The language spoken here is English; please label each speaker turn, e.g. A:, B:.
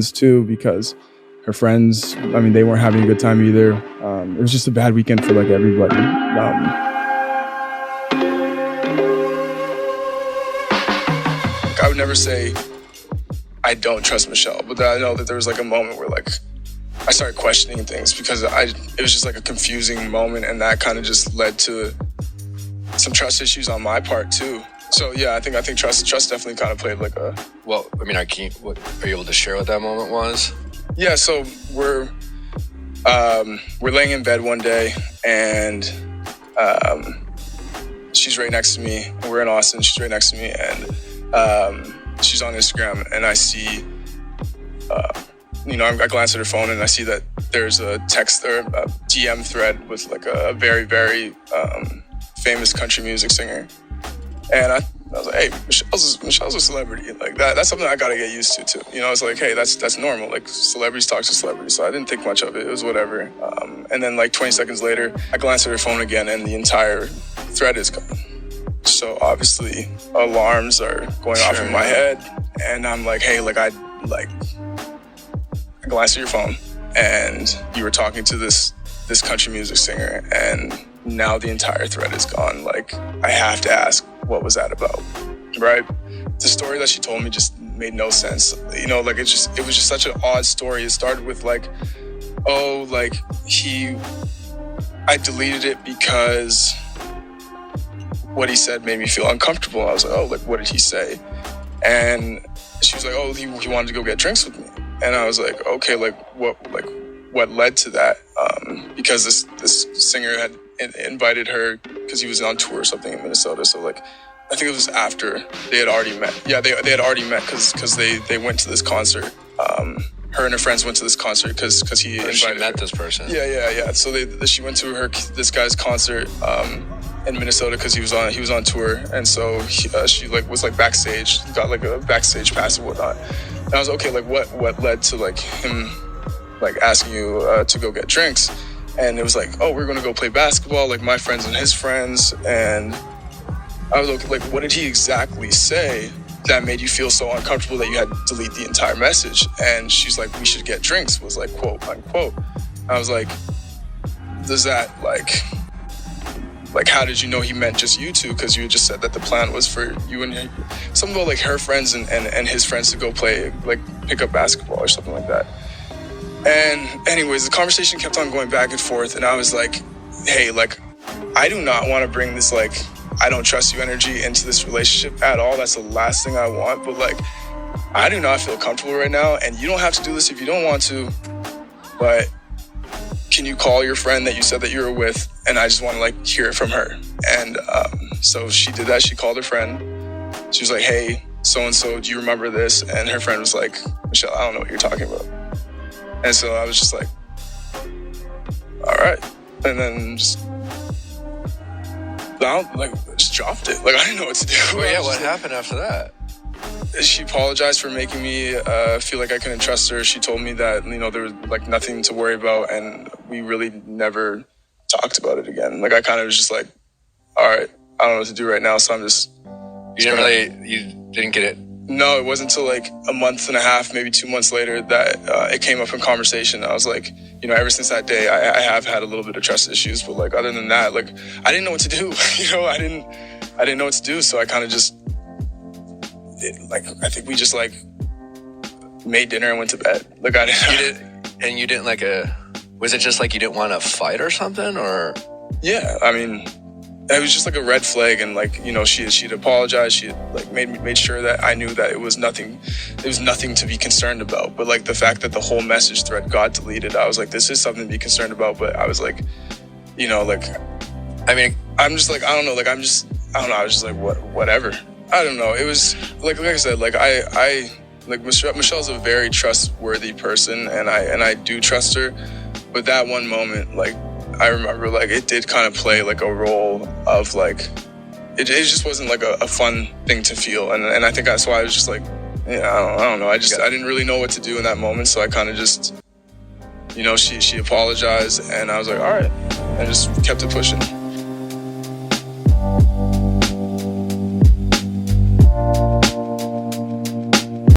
A: friends too, because her friends, I mean, they weren't having a good time either. It was just a bad weekend for like everybody. I would never say I don't trust Michelle, but I know that there was like a moment where like I started questioning things because it was just like a confusing moment, and that kind of just led to some trust issues on my part too. So yeah, I think trust definitely kind of played like a.
B: Well, I mean, are you able to share what that moment was?
A: Yeah, so we're laying in bed one day, and she's right next to me. We're in Austin. She's right next to me, and she's on Instagram, and I see, I glance at her phone, and I see that there's a text or a DM thread with like a very, very famous country music singer, and I was like, hey, Michelle's a celebrity. Like that's something I gotta get used to too. It's like, hey, that's normal. Like celebrities talk to celebrities. So I didn't think much of it. It was whatever. And then like 20 seconds later, I glanced at her phone again, and the entire thread is gone. So obviously alarms are going off in my head, and I'm like, hey, I glanced at your phone, and you were talking to this country music singer, and now the entire thread is gone. Like, I have to ask, what was that about, right? The story that she told me just made no sense. It was just such an odd story. It started with I deleted it because what he said made me feel uncomfortable. I was like, oh, what did he say? And she was like, oh, he wanted to go get drinks with me. And I was like, okay, what led to that? Because this singer had invited her because he was on tour or something in Minnesota. So I think it was after they had already met. Yeah, they had already met because they went to this concert. Her and her friends went to this concert because he invited
B: she met
A: her.
B: This person.
A: Yeah. So she went to this guy's concert in Minnesota because he was on tour, and so she was backstage, got a backstage pass and whatnot. And I was okay, what led to him asking you to go get drinks? And it was oh, we're gonna go play basketball, my friends and his friends. And I was what did he exactly say that made you feel so uncomfortable that you had to delete the entire message? And she's like, we should get drinks, was quote unquote. I was like, does that how did you know he meant just you two? Because you just said that the plan was for you and something about her friends and his friends to go play, pick up basketball or something like that. And anyways, the conversation kept on going back and forth, and I was like, hey, I do not want to bring this I don't trust you energy into this relationship at all. That's the last thing I want. But I do not feel comfortable right now, and you don't have to do this if you don't want to, but can you call your friend that you said that you were with? And I just want to hear it from her. And so she did that. She called her friend. She was like, hey, so-and-so, do you remember this? And her friend was like, Michelle, I don't know what you're talking about. And so I was just like, all right. And then just dropped it. I didn't know what to do.
B: Well, yeah, what happened after that?
A: She apologized for making me feel like I couldn't trust her. She told me that, there was nothing to worry about, and we really never talked about it again. I kind of was just all right, I don't know what to do right now, so I'm just... You
B: didn't get it?
A: No, it wasn't until a month and a half, maybe 2 months later that it came up in conversation. I was ever since that day, I have had a little bit of trust issues, but other than that, I didn't know what to do. I didn't know what to do, so I kind of just... I think we just made dinner and went to bed.
B: You didn't was it just you didn't want to fight or something, or?
A: Yeah, I mean, it was just a red flag, and she'd apologized. She had made sure that I knew that it was nothing to be concerned about. But the fact that the whole message thread got deleted, I was this is something to be concerned about. But I was I mean, I'm just I don't know, I don't know, I was just whatever. I don't know. It was like I said, Michelle's a very trustworthy person, and I do trust her. But that one moment, I remember it did kind of play a role of it just wasn't a fun thing to feel, and I think that's why I was just I don't know. I didn't really know what to do in that moment, so I kind of just she apologized, and I was all right, and just kept it pushing.